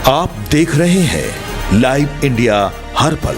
आप देख रहे हैं लाइव इंडिया हर पल।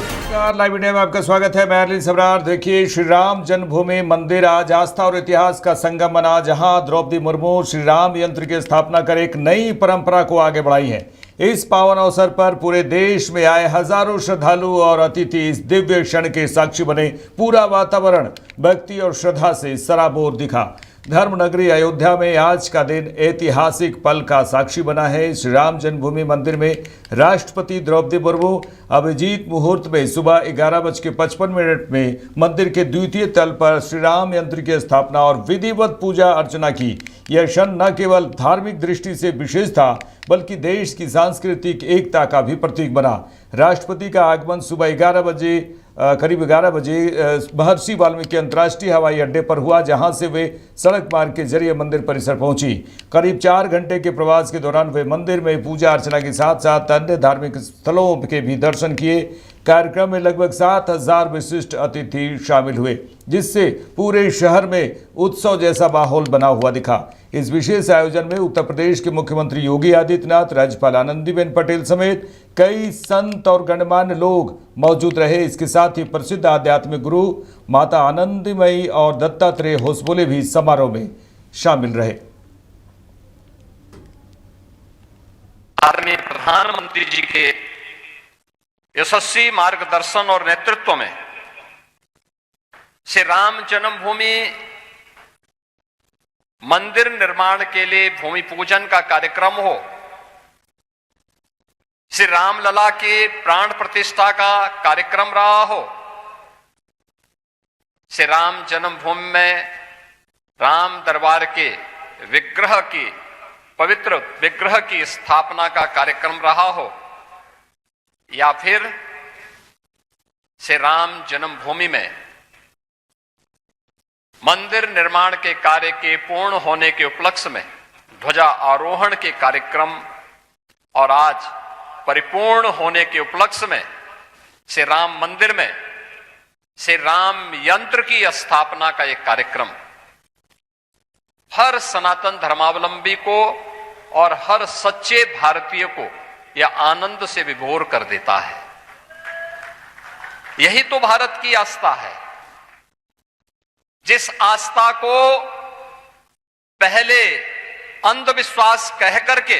लाइव इंडिया में आपका स्वागत है। मैं अरविंद सबरार। देखिए, श्री राम जन्मभूमि मंदिर आज आस्था और इतिहास का संगम बना, जहां द्रौपदी मुर्मू श्री राम यंत्र की स्थापना कर एक नई परंपरा को आगे बढ़ाई है। इस पावन अवसर पर पूरे देश में आए हजारों श्रद्धालु और अतिथि इस दिव्य क्षण के साक्षी बने। पूरा वातावरण भक्ति और श्रद्धा से सराबोर दिखा। धर्मनगरी अयोध्या में आज का दिन ऐतिहासिक पल का साक्षी बना है। श्री राम जन्मभूमि मंदिर में राष्ट्रपति द्रौपदी मुर्मू अभिजीत मुहूर्त में सुबह 11:55 में मंदिर के द्वितीय तल पर श्री राम यंत्र की स्थापना और विधिवत पूजा अर्चना की। यह क्षण न केवल धार्मिक दृष्टि से विशेष था, बल्कि देश की सांस्कृतिक एकता का भी प्रतीक बना। राष्ट्रपति का आगमन सुबह करीब 11 बजे महर्षि वाल्मीकि अंतर्राष्ट्रीय हवाई अड्डे पर हुआ, जहां से वे सड़क मार्ग के जरिए मंदिर परिसर पहुंची। करीब 4 घंटे के प्रवास के दौरान वे मंदिर में पूजा अर्चना के साथ साथ अन्य धार्मिक स्थलों के भी दर्शन किए। कार्यक्रम में लगभग 7,000 विशिष्ट अतिथि शामिल हुए, जिससे पूरे शहर में उत्सव जैसा माहौल बना हुआ दिखा। इस विशेष आयोजन में उत्तर प्रदेश के मुख्यमंत्री योगी आदित्यनाथ, राज्यपाल आनंदीबेन पटेल समेत कई संत और गणमान्य लोग मौजूद रहे। इसके साथ ही प्रसिद्ध आध्यात्मिक गुरु माता आनंदमयी और दत्तात्रेय होसबोले भी समारोह में शामिल रहे। आदरणीय प्रधानमंत्री जी के यशस्वी मार्गदर्शन और नेतृत्व में श्री राम जन्मभूमि मंदिर निर्माण के लिए भूमि पूजन का कार्यक्रम हो, श्री रामलला के प्राण प्रतिष्ठा का कार्यक्रम रहा हो, श्री राम जन्मभूमि में राम दरबार के पवित्र विग्रह की स्थापना का कार्यक्रम रहा हो, या फिर श्री राम जन्मभूमि में मंदिर निर्माण के कार्य के पूर्ण होने के उपलक्ष्य में ध्वजा आरोहण के कार्यक्रम और आज परिपूर्ण होने के उपलक्ष्य में श्री राम मंदिर में श्री राम यंत्र की स्थापना का एक कार्यक्रम हर सनातन धर्मावलंबी को और हर सच्चे भारतीय को यह आनंद से विभोर कर देता है। यही तो भारत की आस्था है, जिस आस्था को पहले अंधविश्वास कह करके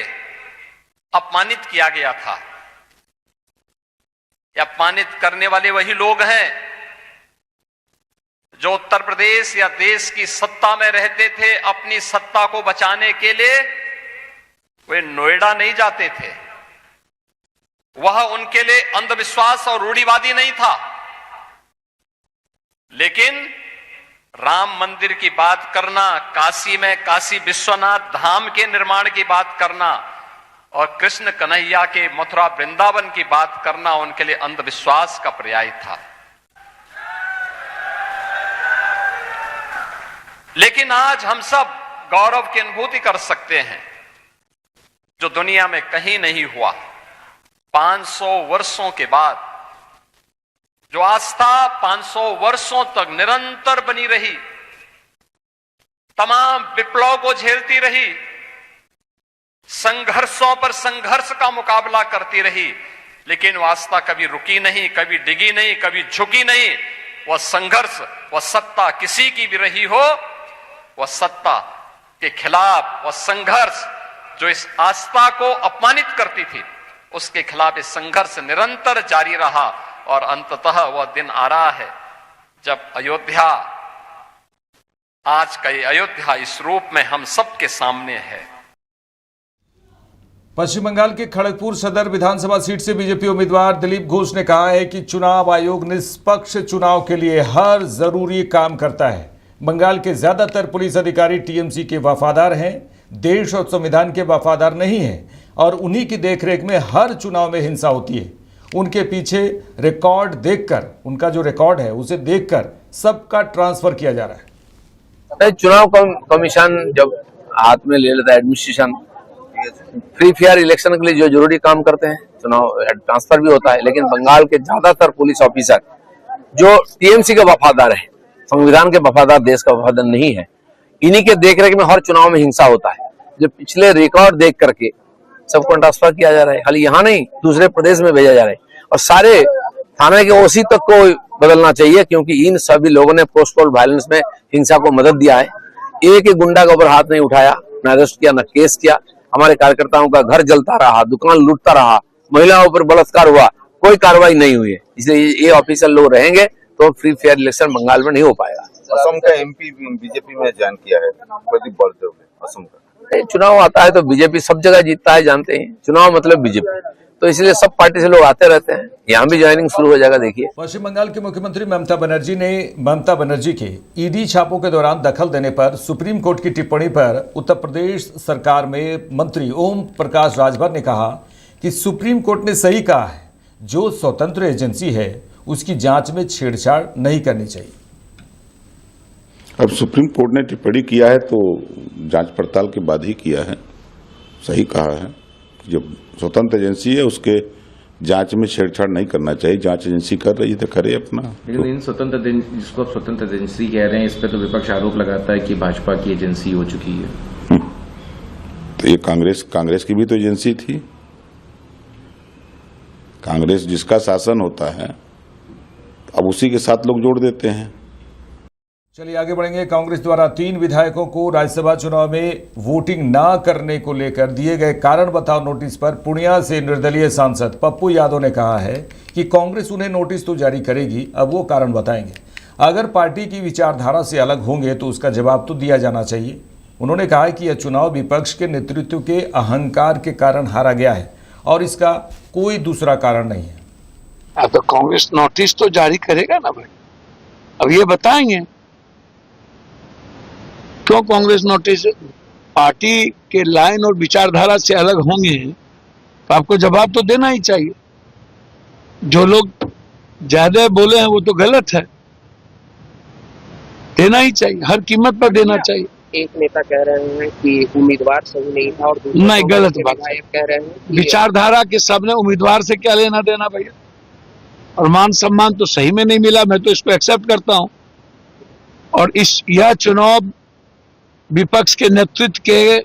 अपमानित किया गया था। यह अपमानित करने वाले वही लोग हैं जो उत्तर प्रदेश या देश की सत्ता में रहते थे। अपनी सत्ता को बचाने के लिए वे नोएडा नहीं जाते थे। वह उनके लिए अंधविश्वास और रूढ़िवादी नहीं था, लेकिन राम मंदिर की बात करना, काशी में काशी विश्वनाथ धाम के निर्माण की बात करना और कृष्ण कन्हैया के मथुरा वृंदावन की बात करना उनके लिए अंधविश्वास का पर्याय था। लेकिन आज हम सब गौरव की अनुभूति कर सकते हैं, जो दुनिया में कहीं नहीं हुआ। 500 वर्षों के बाद जो आस्था 500 वर्षों तक निरंतर बनी रही, तमाम विप्लव को झेलती रही, संघर्षों पर संघर्ष का मुकाबला करती रही, लेकिन वह आस्था कभी रुकी नहीं, कभी डिगी नहीं, कभी झुकी नहीं। वह संघर्ष, वह सत्ता किसी की भी रही हो, वह सत्ता के खिलाफ वह संघर्ष जो इस आस्था को अपमानित करती थी, उसके खिलाफ इस संघर्ष निरंतर जारी रहा। और अंततः वह दिन आ रहा है जब अयोध्या, आज का ये अयोध्या इस रूप में हम सबके सामने है। पश्चिम बंगाल के खड़गपुर सदर विधानसभा सीट से बीजेपी उम्मीदवार दिलीप घोष ने कहा है कि चुनाव आयोग निष्पक्ष चुनाव के लिए हर जरूरी काम करता है। बंगाल के ज्यादातर पुलिस अधिकारी टीएमसी के वफादार हैं, देश और संविधान के वफादार नहीं हैं, और उन्हीं की देखरेख में हर चुनाव में हिंसा होती है। उनके पीछे रिकॉर्ड देखकर, उनका जो रिकॉर्ड है उसे देखकर सबका ट्रांसफर किया जा रहा है। चुनाव कमीशन जब हाथ में ले लेता है एडमिनिस्ट्रेशन, फ्री फेयर इलेक्शन के लिए जो जरूरी काम करते हैं, चुनाव ट्रांसफर भी होता है। लेकिन बंगाल के ज्यादातर पुलिस ऑफिसर जो टीएमसी के वफादार है, संविधान के वफादार, देश का वफादार नहीं है, इन्हीं के देखरेख में हर चुनाव में हिंसा होता है। जो पिछले रिकॉर्ड देख करके सबको ट्रांसफर किया जा रहा है। खाली यहाँ नहीं, दूसरे प्रदेश में भेजा जा रहा है। और सारे थाने के ओसी तक को बदलना चाहिए, क्योंकि इन सभी लोगों ने पोस्ट पोल वायलेंस में हिंसा को मदद दिया है। एक ही गुंडा के ऊपर हाथ नहीं उठाया, न अरेस्ट किया, न केस किया। हमारे कार्यकर्ताओं का घर जलता रहा, दुकान लूटता रहा, महिलाओं पर बलात्कार हुआ, कोई कार्रवाई नहीं हुई है। इसलिए ये ऑफिसर लोग रहेंगे तो फ्री फेयर इलेक्शन बंगाल में नहीं हो पाएगा। असम का एमपी बीजेपी में ज्वाइन किया है प्रदीप बलदेव ने, असम का। चुनाव आता है तो बीजेपी सब जगह जीतता है, जानते हैं। चुनाव मतलब बीजेपी, तो इसलिए सब पार्टी से लोग आते रहते हैं। यहाँ भी ज्वाइनिंग शुरू हो जाएगा। देखिए, पश्चिम बंगाल की मुख्यमंत्री ममता बनर्जी के ईडी छापों के दौरान दखल देने पर सुप्रीम कोर्ट की टिप्पणी पर उत्तर प्रदेश सरकार में मंत्री ओम प्रकाश राजभर ने कहा कि सुप्रीम कोर्ट ने सही कहा है, जो स्वतंत्र एजेंसी है उसकी जांच में छेड़छाड़ नहीं करनी चाहिए। अब सुप्रीम कोर्ट ने टिप्पणी किया है तो जांच पड़ताल के बाद ही किया है। सही कहा है, जब स्वतंत्र एजेंसी है उसके जांच में छेड़छाड़ नहीं करना चाहिए। जांच एजेंसी कर रही है तो करे अपना। लेकिन इन स्वतंत्र जिसको आप स्वतंत्र एजेंसी कह रहे हैं, इस पे तो विपक्ष आरोप लगाता है कि भाजपा की एजेंसी हो चुकी है। तो ये कांग्रेस की भी तो एजेंसी थी। कांग्रेस जिसका शासन होता है अब उसी के साथ लोग जोड़ देते हैं। चलिए आगे बढ़ेंगे। कांग्रेस द्वारा 3 विधायकों को राज्यसभा चुनाव में वोटिंग ना करने को लेकर दिए गए कारण बताओ नोटिस पर पूर्णिया से निर्दलीय सांसद पप्पू यादव ने कहा है कि कांग्रेस उन्हें नोटिस तो जारी करेगी, अब वो कारण बताएंगे। अगर पार्टी की विचारधारा से अलग होंगे तो उसका जवाब तो दिया जाना चाहिए। उन्होंने कहा कि यह चुनाव विपक्ष के नेतृत्व के अहंकार के कारण हारा गया है और इसका कोई दूसरा कारण नहीं है। तो कांग्रेस नोटिस तो जारी करेगा ना भाई, अब ये बताएंगे क्यों कांग्रेस नोटिस। पार्टी के लाइन और विचारधारा से अलग होंगे तो आपको जवाब तो देना ही चाहिए। जो लोग ज्यादा बोले हैं वो तो गलत है, देना ही चाहिए, हर कीमत पर देना चाहिए। एक नेता कह रहे हैं कि उम्मीदवार सही नहीं था और नहीं, गलत बात कह रहे हैं। विचारधारा के सबने उम्मीदवार से क्या लेना देना भैया, और मान सम्मान तो सही में नहीं मिला, मैं तो इसको एक्सेप्ट करता हूं। और यह चुनाव विपक्ष के नेतृत्व के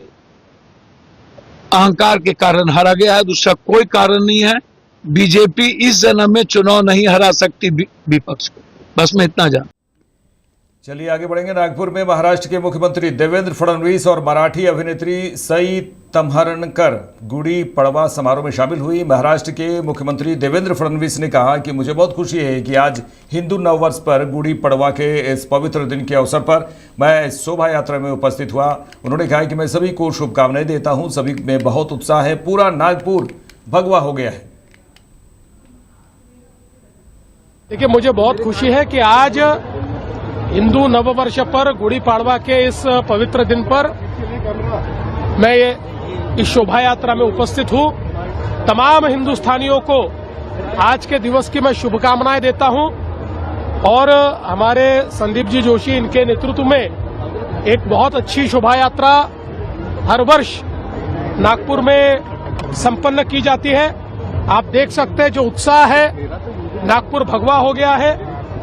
अहंकार के कारण हारा गया है, दूसरा कोई कारण नहीं है। बीजेपी इस जन्म में चुनाव नहीं हरा सकती विपक्ष को, बस मैं इतना जान। चलिए आगे बढ़ेंगे। नागपुर में महाराष्ट्र के मुख्यमंत्री देवेंद्र फडणवीस और मराठी अभिनेत्री सई तम्हरणकर गुड़ी पड़वा समारोह में शामिल हुई। महाराष्ट्र के मुख्यमंत्री देवेंद्र फडणवीस ने कहा कि मुझे बहुत खुशी है कि आज हिंदू नववर्ष पर गुड़ी पड़वा के इस पवित्र दिन के अवसर पर मैं शोभा यात्रा में उपस्थित हुआ। उन्होंने कहा कि मैं सभी को शुभकामनाएं देता हूं, सभी में बहुत उत्साह है, पूरा नागपुर भगवा हो गया है। देखिए, मुझे बहुत खुशी है कि आज हिंदू नववर्ष पर गुड़ी पाड़वा के इस पवित्र दिन पर मैं इस शोभा यात्रा में उपस्थित हूं। तमाम हिंदुस्तानियों को आज के दिवस की मैं शुभकामनाएं देता हूं और हमारे संदीप जी जोशी इनके नेतृत्व में एक बहुत अच्छी शोभा यात्रा हर वर्ष नागपुर में संपन्न की जाती है। आप देख सकते हैं जो उत्साह है, नागपुर भगवा हो गया है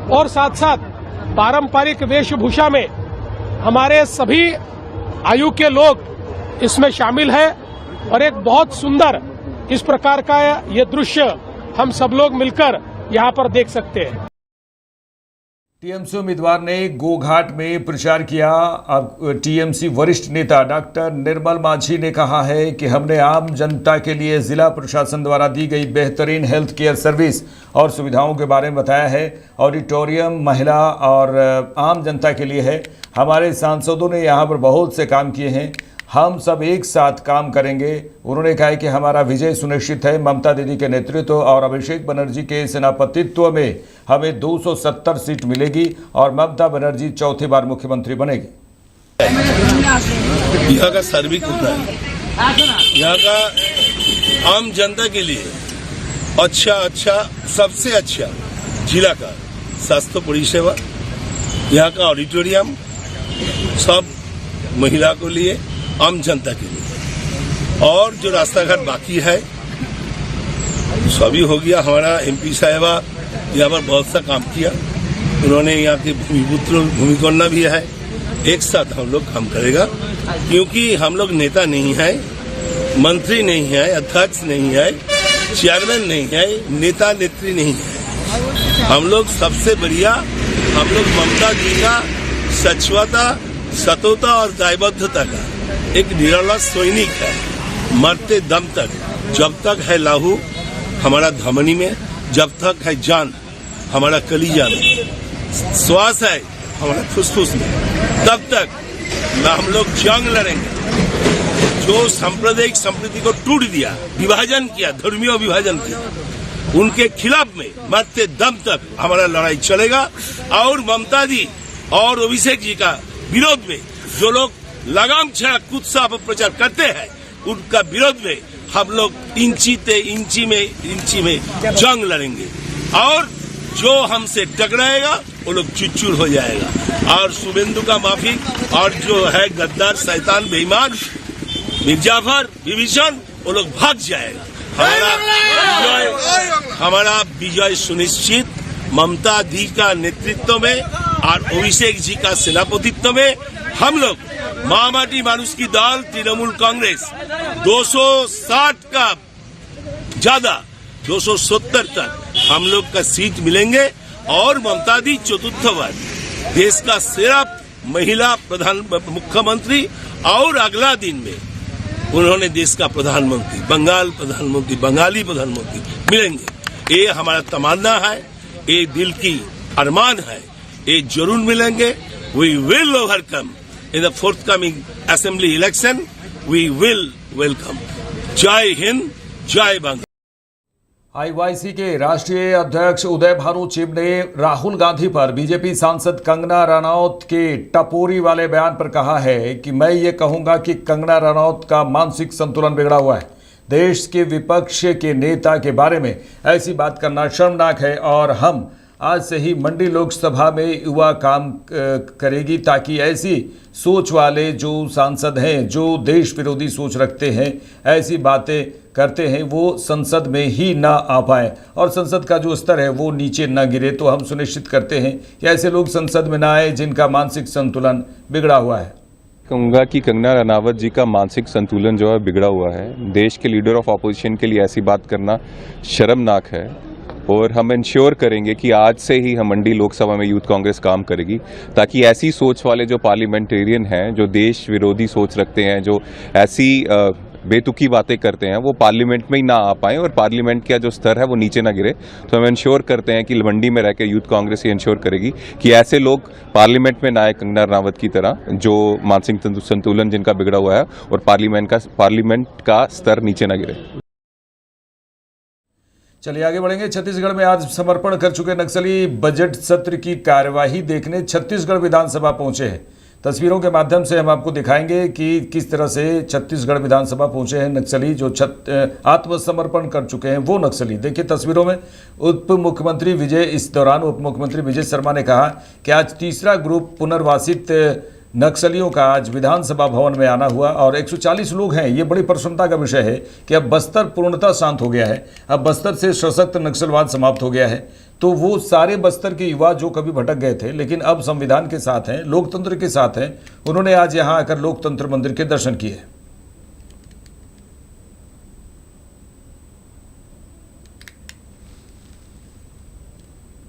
और साथ साथ पारंपरिक वेशभूषा में हमारे सभी आयु के लोग इसमें शामिल हैं और एक बहुत सुंदर इस प्रकार का ये दृश्य हम सब लोग मिलकर यहां पर देख सकते हैं। टीएमसी उम्मीदवार ने गोघाट में प्रचार किया। अब टीएमसी वरिष्ठ नेता डॉक्टर निर्मल मांझी ने कहा है कि हमने आम जनता के लिए जिला प्रशासन द्वारा दी गई बेहतरीन हेल्थ केयर सर्विस और सुविधाओं के बारे में बताया है। ऑडिटोरियम महिला और आम जनता के लिए है। हमारे सांसदों ने यहाँ पर बहुत से काम किए हैं, हम सब एक साथ काम करेंगे। उन्होंने कहा कि हमारा विजय सुनिश्चित है। ममता दीदी के नेतृत्व और अभिषेक बनर्जी के सेनापतित्व में हमें 270 सीट मिलेगी और ममता बनर्जी चौथी बार मुख्यमंत्री बनेगी। यहाँ का सर्विस होता है, यहाँ का आम जनता के लिए अच्छा सबसे अच्छा जिला का स्वास्थ्य परिसेवा, यहाँ का ऑडिटोरियम सब महिला को लिए, आम जनता के लिए। और जो रास्ता घाट बाकी है सभी हो गया। हमारा एमपी साहिबा यहाँ पर बहुत सा काम किया, उन्होंने यहाँ के भूमिपुत्र भूमिकन्या भी है। एक साथ हम लोग काम करेगा, क्योंकि हम लोग नेता नहीं है, मंत्री नहीं है, अध्यक्ष नहीं है, चेयरमैन नहीं है, नेता नेत्री नहीं है। हम लोग सबसे बढ़िया, हम लोग ममता जी का सचवता, सतोता और दायबद्धता का एक निराला सैनिक है। मरते दम तक, जब तक है लाहू हमारा धमनी में, जब तक है जान हमारा कलीजा में, श्वास है हमारा फुसफुस में, तब तक हम लोग जंग लड़ेंगे। जो सांप्रदायिक संप्रति को टूट दिया, विभाजन किया, धर्मीय विभाजन किया, उनके खिलाफ में मरते दम तक हमारा लड़ाई चलेगा। और ममता जी और अभिषेक जी का विरोध में जो लोग लगाम छड़ा कुत्सा अपप्रचार करते हैं, उनका विरोध में हम लोग इंची में जंग लड़ेंगे। और जो हमसे टकराएगा वो लोग चुर हो जाएगा। और शुभेंदु का माफी और जो है गद्दार, शैतान, बेईमान मिर्जाफर, विभीषण, वो लोग भाग जाएगा। हमारा विजय सुनिश्चित। ममता दी का नेतृत्व में और अभिषेक जी का सेनापतित्व में हम लोग माटी मानुष की दल तृणमूल कांग्रेस 260 का ज्यादा 270 तक हम लोग का सीट मिलेंगे। और ममता दी चतुर्थ बार देश का सिर्फ महिला मुख्यमंत्री और अगला दिन में उन्होंने देश का प्रधानमंत्री, बंगाली प्रधानमंत्री मिलेंगे। ये हमारा तमन्ना है, ये दिल की अरमान है, ये जरूर मिलेंगे। We will overcome in the forthcoming assembly election, we will welcome. जय हिंद, जय बंगाल। आईवाईसी के राष्ट्रीय अध्यक्ष उदय भानु चिब ने राहुल गांधी पर बीजेपी सांसद कंगना रनौत के टपोरी वाले बयान पर कहा है कि मैं ये कहूंगा कि कंगना रनौत का मानसिक संतुलन बिगड़ा हुआ है। देश के विपक्ष के नेता के बारे में ऐसी बात करना शर्मनाक है और हम आज से ही मंडी लोकसभा में युवा काम करेगी ताकि ऐसी सोच वाले जो सांसद हैं, जो देश विरोधी सोच रखते हैं, ऐसी बातें करते हैं, वो संसद में ही ना आ पाए और संसद का जो स्तर है वो नीचे ना गिरे। तो हम सुनिश्चित करते हैं कि ऐसे लोग संसद में ना आए जिनका मानसिक संतुलन बिगड़ा हुआ है। कहूँगा कि कंगना रनावत जी का मानसिक संतुलन जो है बिगड़ा हुआ है। देश के लीडर ऑफ ऑपोजिशन के लिए ऐसी बात करना शर्मनाक है और हम इंश्योर करेंगे कि आज से ही हम मंडी लोकसभा में यूथ कांग्रेस काम करेगी ताकि ऐसी सोच वाले जो पार्लियामेंटेरियन हैं, जो देश विरोधी सोच रखते हैं, जो ऐसी बेतुकी बातें करते हैं, वो पार्लियामेंट में ही ना आ पाएं और पार्लियामेंट का जो स्तर है वो नीचे ना गिरे। तो हम इंश्योर करते हैं कि मंडी में रहकर यूथ कांग्रेस ये इंश्योर करेगी कि ऐसे लोग पार्लियामेंट में ना आए कंगना रनावत की तरह, जो मानसिक संतुलन जिनका बिगड़ा हुआ है और पार्लियामेंट का स्तर नीचे ना गिरे। चलिए आगे बढ़ेंगे। छत्तीसगढ़ में आज समर्पण कर चुके नक्सली बजट सत्र की कार्यवाही देखने छत्तीसगढ़ विधानसभा पहुंचे हैं। तस्वीरों के माध्यम से हम आपको दिखाएंगे कि किस तरह से छत्तीसगढ़ विधानसभा पहुंचे हैं नक्सली जो आत्मसमर्पण कर चुके हैं वो नक्सली। देखिए तस्वीरों में उप मुख्यमंत्री विजय, इस दौरान उप मुख्यमंत्री विजय शर्मा ने कहा कि आज तीसरा ग्रुप पुनर्वासित नक्सलियों का आज विधानसभा भवन में आना हुआ और 140 लोग हैं। ये बड़ी प्रसन्नता का विषय है कि अब बस्तर पूर्णतः शांत हो गया है। अब बस्तर से सशक्त नक्सलवाद समाप्त हो गया है। तो वो सारे बस्तर के युवा जो कभी भटक गए थे लेकिन अब संविधान के साथ हैं, लोकतंत्र के साथ हैं, उन्होंने आज यहाँ आकर लोकतंत्र मंदिर के दर्शन किए।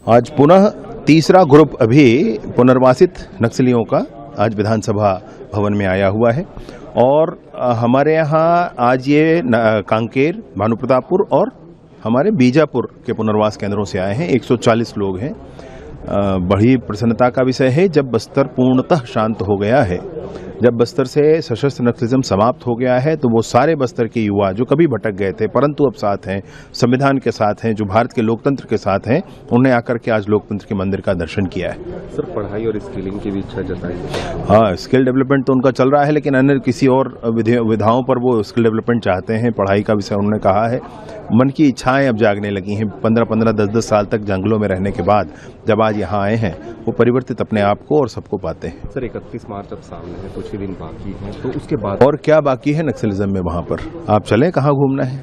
आज पुनः तीसरा ग्रुप अभी पुनर्वासित नक्सलियों का आज विधानसभा भवन में आया हुआ है और हमारे यहाँ आज ये कांकेर, भानुप्रतापपुर और हमारे बीजापुर के पुनर्वास केंद्रों से आए हैं। 140 लोग हैं। बड़ी प्रसन्नता का विषय है जब बस्तर पूर्णतः शांत हो गया है, जब बस्तर से सशस्त्र नक्सलिज्म समाप्त हो गया है, तो वो सारे बस्तर के युवा जो कभी भटक गए थे परंतु अब साथ हैं, संविधान के साथ हैं, जो भारत के लोकतंत्र के साथ हैं, उन्हें आकर के आज लोकतंत्र के मंदिर का दर्शन किया है। सर, पढ़ाई और स्किलिंग की भी इच्छा जताई। हाँ, स्किल डेवलपमेंट तो उनका चल रहा है लेकिन अन्य किसी और विधाओं पर वो स्किल डेवलपमेंट चाहते हैं। पढ़ाई का विषय उन्होंने कहा है। मन की इच्छाएं अब जागने लगी हैं। 15-15, 10-10 साल तक जंगलों में रहने के बाद जब आज यहाँ आए हैं, वो परिवर्तित अपने आप को और सबको पाते हैं। सर, 31 मार्च अब सामने है, कुछ ही दिन बाकी है, तो उसके बाद और क्या बाकी है नक्सलिज्म में? वहाँ पर आप चलें, कहाँ घूमना है?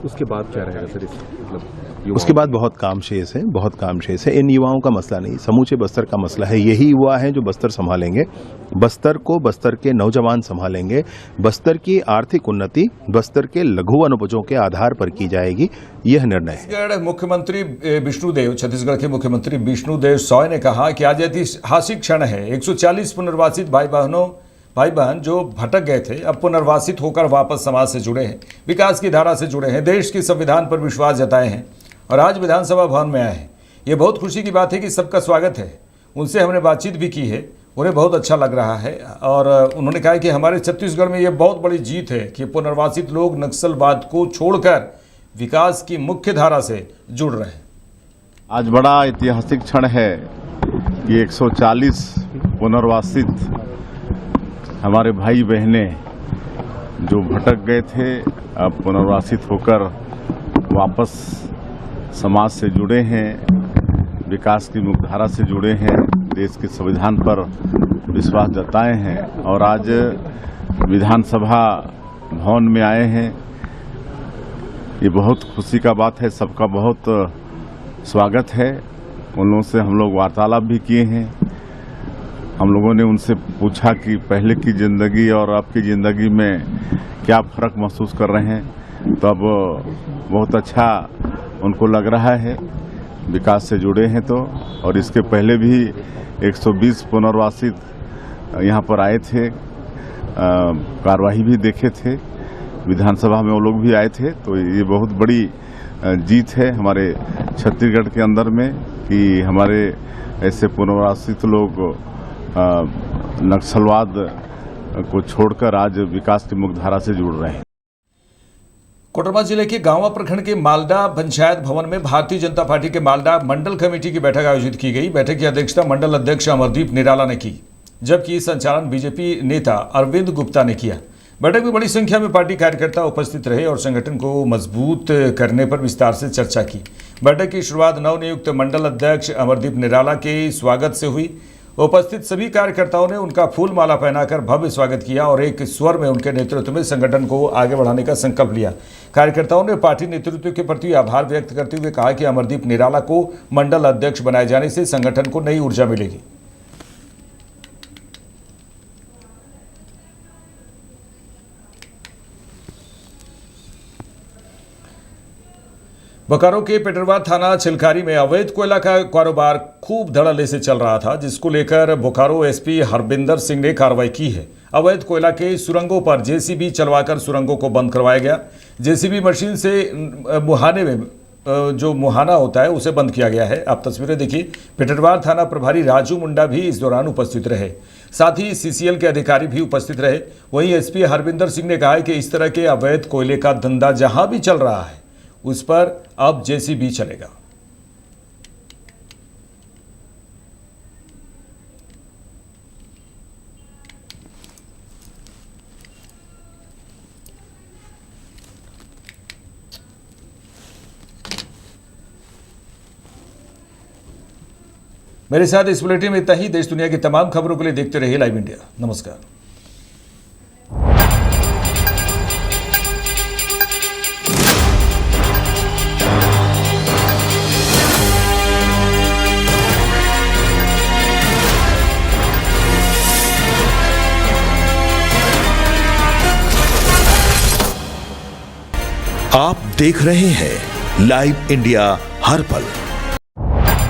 उसके बाद क्या रहेगा सर? मतलब उसके बाद बहुत काम शेष है, बहुत काम शेष है। इन युवाओं का मसला नहीं, समूचे बस्तर का मसला है। यही युवा हैं जो बस्तर संभालेंगे, बस्तर को बस्तर के नौजवान संभालेंगे। बस्तर की आर्थिक उन्नति बस्तर के लघु वनोपजों के आधार पर की जाएगी, यह निर्णय है। छत्तीसगढ़ मुख्यमंत्री विष्णुदेव छत्तीसगढ़ के मुख्यमंत्री विष्णुदेव साय ने कहा कि आज ऐतिहासिक क्षण है। 140 पुनर्वासित भाई बहन जो भटक गए थे अब पुनर्वासित होकर वापस समाज से जुड़े हैं, विकास की धारा से जुड़े हैं, देश के संविधान पर विश्वास जताए हैं और आज विधानसभा भवन में आए हैं। ये बहुत खुशी की बात है कि सबका स्वागत है। उनसे हमने बातचीत भी की है, उन्हें बहुत अच्छा लग रहा है और उन्होंने कहा कि हमारे छत्तीसगढ़ में ये बहुत बड़ी जीत है कि पुनर्वासित लोग नक्सलवाद को छोड़कर विकास की मुख्य धारा से जुड़ रहे हैं। आज बड़ा ऐतिहासिक क्षण है कि 140 पुनर्वासित हमारे भाई बहनें जो भटक गए थे अब पुनर्वासित होकर वापस समाज से जुड़े हैं, विकास की मुख्यधारा से जुड़े हैं, देश के संविधान पर विश्वास जताए हैं और आज विधानसभा भवन में आए हैं। ये बहुत खुशी का बात है, सबका बहुत स्वागत है। उन लोगों से हम लोग वार्तालाप भी किए हैं। हम लोगों ने उनसे पूछा कि पहले की ज़िंदगी और अब की ज़िंदगी में क्या फ़र्क महसूस कर रहे हैं, तो अब बहुत अच्छा उनको लग रहा है, विकास से जुड़े हैं तो। और इसके पहले भी 120 पुनर्वासित यहाँ पर आए थे, कार्यवाही भी देखे थे, विधानसभा में वो लोग भी आए थे। तो ये बहुत बड़ी जीत है हमारे छत्तीसगढ़ के अंदर में कि हमारे ऐसे पुनर्वासित लोग नक्सलवाद को छोड़कर आज विकास की मुख्यधारा से जुड़ रहे हैं। कोडरमा जिले के गांवा प्रखंड के मालडा पंचायत भवन में भारतीय जनता पार्टी के मालडा मंडल कमेटी की बैठक आयोजित की गई। बैठक की अध्यक्षता मंडल अध्यक्ष अमरदीप निराला ने की, जबकि संचालन बीजेपी नेता अरविंद गुप्ता ने किया। बैठक में बड़ी संख्या में पार्टी कार्यकर्ता उपस्थित रहे और संगठन को मजबूत करने पर विस्तार से चर्चा की। बैठक की शुरुआत नवनियुक्त मंडल अध्यक्ष अमरदीप निराला के स्वागत से हुई। उपस्थित सभी कार्यकर्ताओं ने उनका फूल माला पहनाकर भव्य स्वागत किया और एक स्वर में उनके नेतृत्व में संगठन को आगे बढ़ाने का संकल्प लिया। कार्यकर्ताओं ने पार्टी नेतृत्व के प्रति आभार व्यक्त करते हुए कहा कि अमरदीप निराला को मंडल अध्यक्ष बनाए जाने से संगठन को नई ऊर्जा मिलेगी। बोकारो के पेटरवा थाना छिलकारी में अवैध कोयला का कारोबार खूब धड़ल्ले से चल रहा था, जिसको लेकर बोकारो एसपी हरबिंदर सिंह ने कार्रवाई की है। अवैध कोयला के सुरंगों पर जेसीबी चलवाकर सुरंगों को बंद करवाया गया। जेसीबी मशीन से मुहाने में जो मुहाना होता है उसे बंद किया गया है। आप तस्वीरें देखिए। पेटरवार थाना प्रभारी राजू मुंडा भी इस दौरान उपस्थित रहे, साथ ही सीसीएल के अधिकारी भी उपस्थित रहे। वहीं एसपी हरबिंदर सिंह ने कहा कि इस तरह के अवैध कोयले का धंधा जहां भी चल रहा है उस पर अब जेसीबी चलेगा। मेरे साथ इस बुलेटिन में इतना ही। देश दुनिया की तमाम खबरों के लिए देखते रहिए लाइव इंडिया। नमस्कार। आप देख रहे हैं लाइव इंडिया हर पल।